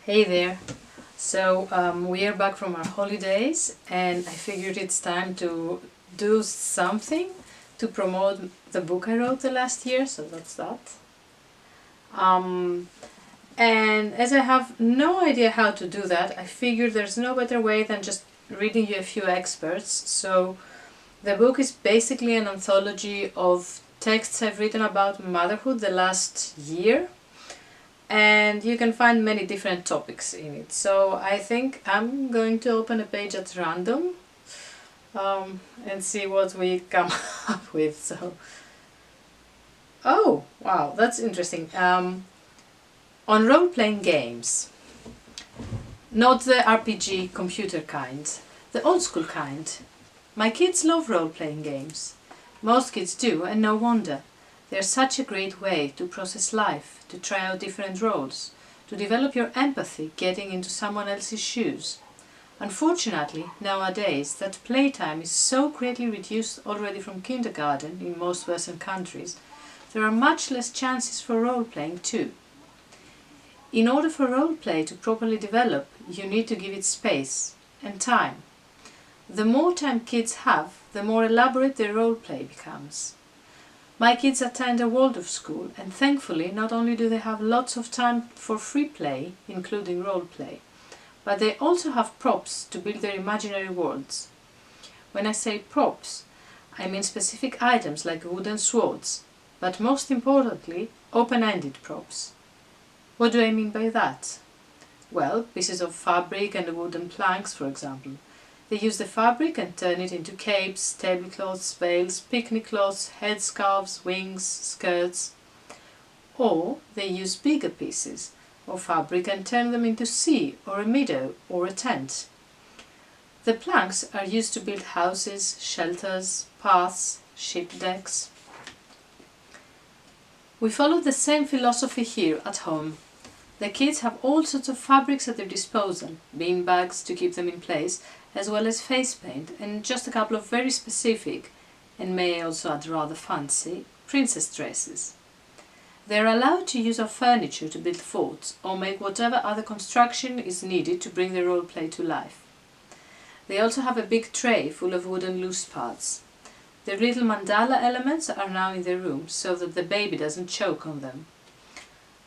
Hey there! We are back from our holidays and I figured it's time to do something to promote the book I wrote the last year, so that's that. And as I have no idea how to do that, I figured there's no better way than just reading you a few excerpts. So the book is basically an anthology of texts I've written about motherhood the last year. And you can find many different topics in it. So I think I'm going to open a page at random and see what we come up with. Oh wow, that's interesting. On role-playing games, not the RPG computer kind, the old school kind. My kids love role-playing games. Most kids do, and no wonder. They're such a great way to process life, to try out different roles, to develop your empathy getting into someone else's shoes. Unfortunately, nowadays, that playtime is so greatly reduced already from kindergarten in most Western countries, there are much less chances for role-playing too. In order for role-play to properly develop, you need to give it space and time. The more time kids have, the more elaborate their role-play becomes. My kids attend a Waldorf school, and thankfully not only do they have lots of time for free play, including role play, but they also have props to build their imaginary worlds. When I say props, I mean specific items like wooden swords, but most importantly, open-ended props. What do I mean by that? Well, pieces of fabric and wooden planks, for example. They use the fabric and turn it into capes, tablecloths, veils, picnic cloths, headscarves, wings, skirts. Or they use bigger pieces of fabric and turn them into sea or a meadow or a tent. The planks are used to build houses, shelters, paths, ship decks. We follow the same philosophy here at home. The kids have all sorts of fabrics at their disposal, bean bags to keep them in place, as well as face paint and just a couple of very specific, and may I also add rather fancy, princess dresses. They are allowed to use our furniture to build forts or make whatever other construction is needed to bring their role play to life. They also have a big tray full of wooden loose parts. Their little mandala elements are now in their room so that the baby doesn't choke on them.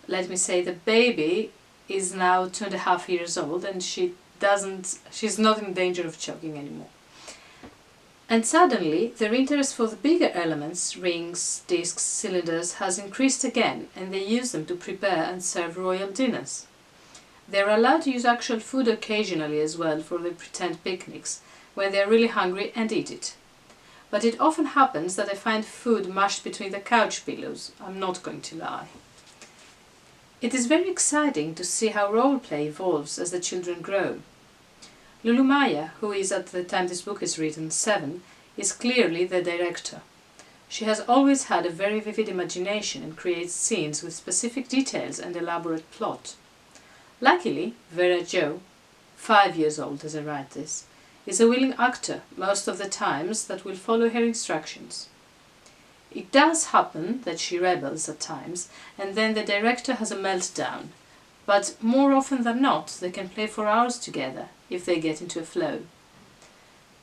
Let me say the baby is now 2.5 years old and she's not in danger of choking anymore. And suddenly their interest for the bigger elements, rings, discs, cylinders, has increased again, and they use them to prepare and serve royal dinners. They are allowed to use actual food occasionally as well for their pretend picnics, when they are really hungry, and eat it. But it often happens that I find food mashed between the couch pillows, I'm not going to lie. It is very exciting to see how role-play evolves as the children grow. Lulu Maya, who is at the time this book is written 7, is clearly the director. She has always had a very vivid imagination and creates scenes with specific details and elaborate plot. Luckily, Vera Jo, 5 years old as I write this, is a willing actor most of the times that will follow her instructions. It does happen that she rebels at times, and then the director has a meltdown, but more often than not they can play for hours together if they get into a flow.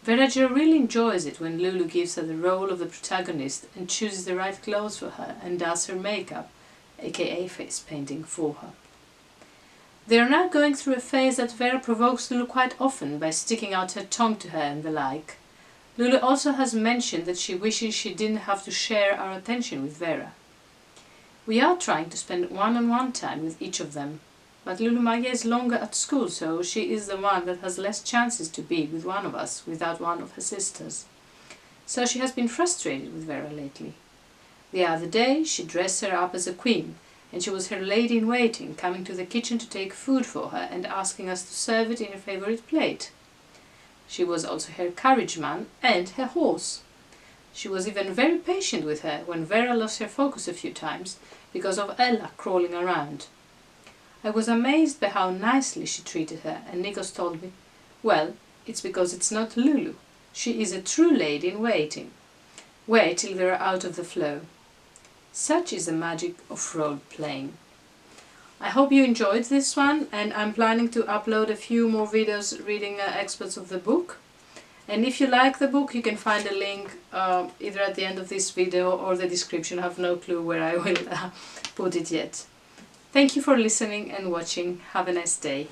Vera Jo really enjoys it when Lulu gives her the role of the protagonist and chooses the right clothes for her and does her makeup, aka face painting, for her. They are now going through a phase that Vera provokes Lulu quite often by sticking out her tongue to her and the like. Lulu also has mentioned that she wishes she didn't have to share our attention with Vera. We are trying to spend one-on-one time with each of them, but Lulu Maya is longer at school, so she is the one that has less chances to be with one of us without one of her sisters. So she has been frustrated with Vera lately. The other day she dressed her up as a queen, and she was her lady-in-waiting, coming to the kitchen to take food for her and asking us to serve it in her favourite plate. She was also her carriage man and her horse. She was even very patient with her when Vera lost her focus a few times because of Ella crawling around. I was amazed by how nicely she treated her, and Nikos told me, well, it's because it's not Lulu. She is a true lady-in-waiting. Wait till they're out of the flow. Such is the magic of role-playing. I hope you enjoyed this one, and I'm planning to upload a few more videos reading excerpts of the book. And if you like the book, you can find a link either at the end of this video or the description. I have no clue where I will put it yet. Thank you for listening and watching. Have a nice day.